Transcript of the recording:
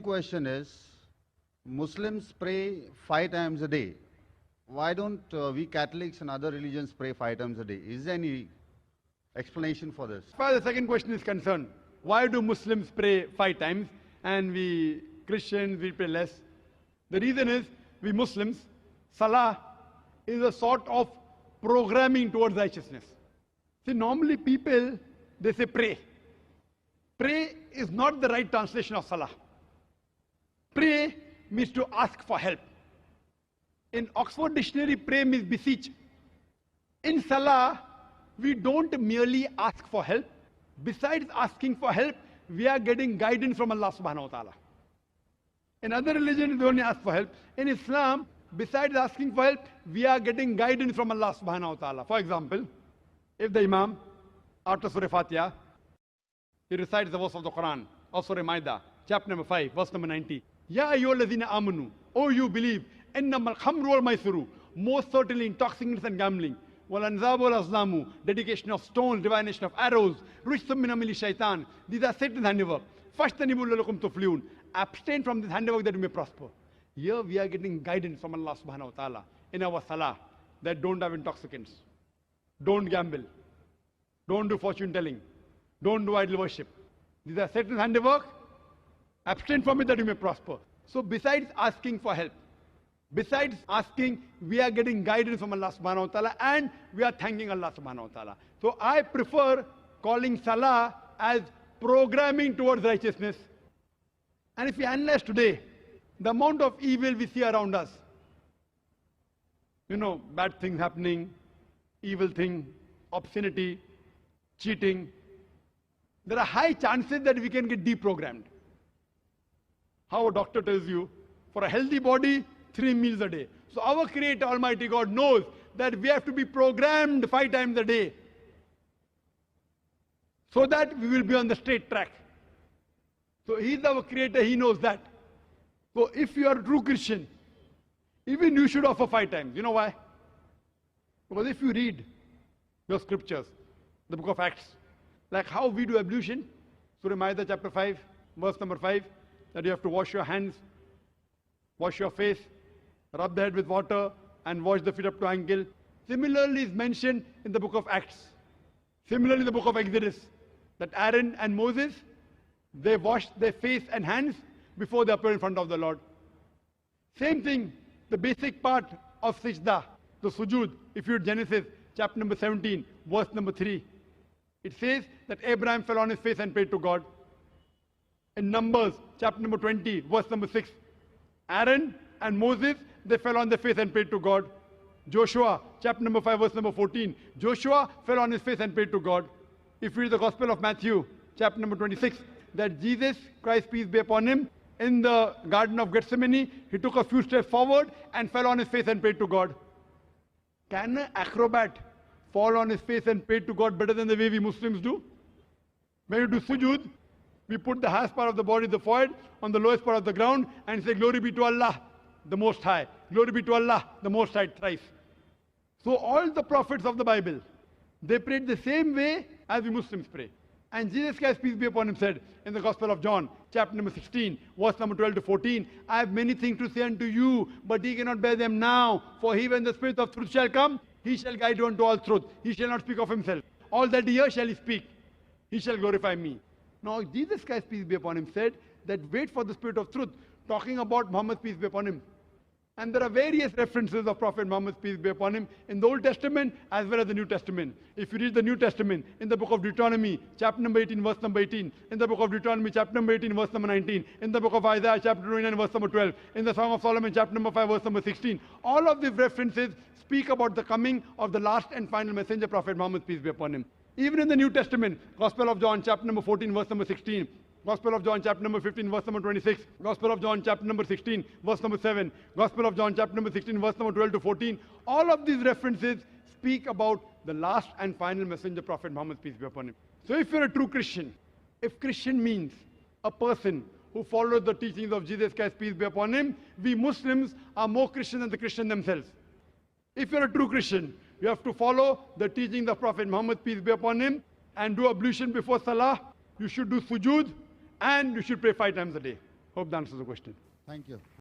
question is, Muslims pray 5 times a day. Why don't we Catholics and other religions pray 5 times a day? Is there any explanation for this? As far as the second question is concerned, why do Muslims pray 5 times and we Christians, we pray less? The reason is, we Muslims, Salah is a sort of programming towards righteousness. See, normally people, they say pray. Pray is not the right translation of Salah. Pray means to ask for help. In Oxford Dictionary, pray means beseech. In Salah, we don't merely ask for help. Besides asking for help, we are getting guidance from Allah subhanahu wa ta'ala. In other religions, we only ask for help. In Islam, besides asking for help, we are getting guidance from Allah subhanahu wa ta'ala. For example, if the Imam, after Surah Fatiha, he recites the verse of the Quran, or Surah Maida, chapter number 5, verse number 90. Ya ayyuhalladhina amanu, O you believe, innamal khamru wal maisuru, most certainly intoxicants and gambling, wal anzabu wal azlamu, dedication of stones, divination of arrows, rijsum min amali shaitan, these are Satan's handiwork. Fashtanibu lalakum tuflihun, abstain from this handiwork that you may prosper. Here we are getting guidance from Allah subhanahu wa ta'ala in our salah, that don't have intoxicants, don't gamble, don't do fortune telling, don't do idol worship. These are Satan's handiwork. Abstain from it that you may prosper. So besides asking for help, besides asking, we are getting guidance from Allah subhanahu wa ta'ala and we are thanking Allah subhanahu wa ta'ala. So I prefer calling Salah as programming towards righteousness. And if we analyze today, the amount of evil we see around us, bad things happening, evil thing, obscenity, cheating, there are high chances that we can get deprogrammed. How a doctor tells you, for a healthy body, 3 meals a day. So our Creator, Almighty God, knows that we have to be programmed 5 times a day, so that we will be on the straight track. So He is our Creator, He knows that. So if you are a true Christian, even you should offer 5 times. You know why? Because if you read your scriptures, the book of Acts, like how we do ablution, Surah Maida chapter 5, verse number 5, that you have to wash your hands, wash your face, rub the head with water, and wash the feet up to ankle. Similarly is mentioned in the book of Acts. Similarly in the book of Exodus, that Aaron and Moses, they washed their face and hands before they appear in front of the Lord. Same thing, the basic part of Sajda, the sujood, if you read Genesis chapter number 17, verse number 3. It says that Abraham fell on his face and prayed to God. In Numbers, chapter number 20, verse number 6, Aaron and Moses, they fell on their face and prayed to God. Joshua, chapter number 5, verse number 14, Joshua fell on his face and prayed to God. If you read the Gospel of Matthew, chapter number 26, that Jesus, Christ peace be upon him, in the Garden of Gethsemane, he took a few steps forward and fell on his face and prayed to God. Can an acrobat fall on his face and pray to God better than the way we Muslims do? When you do sujood, we put the highest part of the body, the forehead, on the lowest part of the ground and say, glory be to Allah, the Most High. Glory be to Allah, the Most High, thrice. So all the prophets of the Bible, they prayed the same way as we Muslims pray. And Jesus Christ, peace be upon him, said in the Gospel of John, chapter number 16, verse number 12 to 14, I have many things to say unto you, but ye cannot bear them now. For he, when the Spirit of truth shall come, he shall guide you unto all truth. He shall not speak of himself. All that he hears shall he speak. He shall glorify me. Now Jesus Christ, peace be upon him, said that wait for the Spirit of truth, talking about Muhammad, peace be upon him. And there are various references of Prophet Muhammad, peace be upon him, in the Old Testament as well as the New Testament. If you read the New Testament, in the book of Deuteronomy, chapter number 18, verse number 18, in the book of Deuteronomy, chapter number 18, verse number 19, in the book of Isaiah, chapter 29, verse number 12, in the Song of Solomon, chapter number 5, verse number 16, all of these references speak about the coming of the last and final messenger, Prophet Muhammad, peace be upon him. Even in the New Testament, Gospel of John, chapter number 14, verse number 16, Gospel of John, chapter number 15, verse number 26, Gospel of John, chapter number 16, verse number 7, Gospel of John, chapter number 16, verse number 12 to 14, all of these references speak about the last and final messenger, Prophet Muhammad, peace be upon him. So if you're a true Christian, if Christian means a person who follows the teachings of Jesus Christ, peace be upon him, we Muslims are more Christian than the Christians themselves. If you're a true Christian, you have to follow the teachings of Prophet Muhammad, peace be upon him, and do ablution before Salah. You should do sujood, and you should pray 5 times a day. Hope that answers the question. Thank you.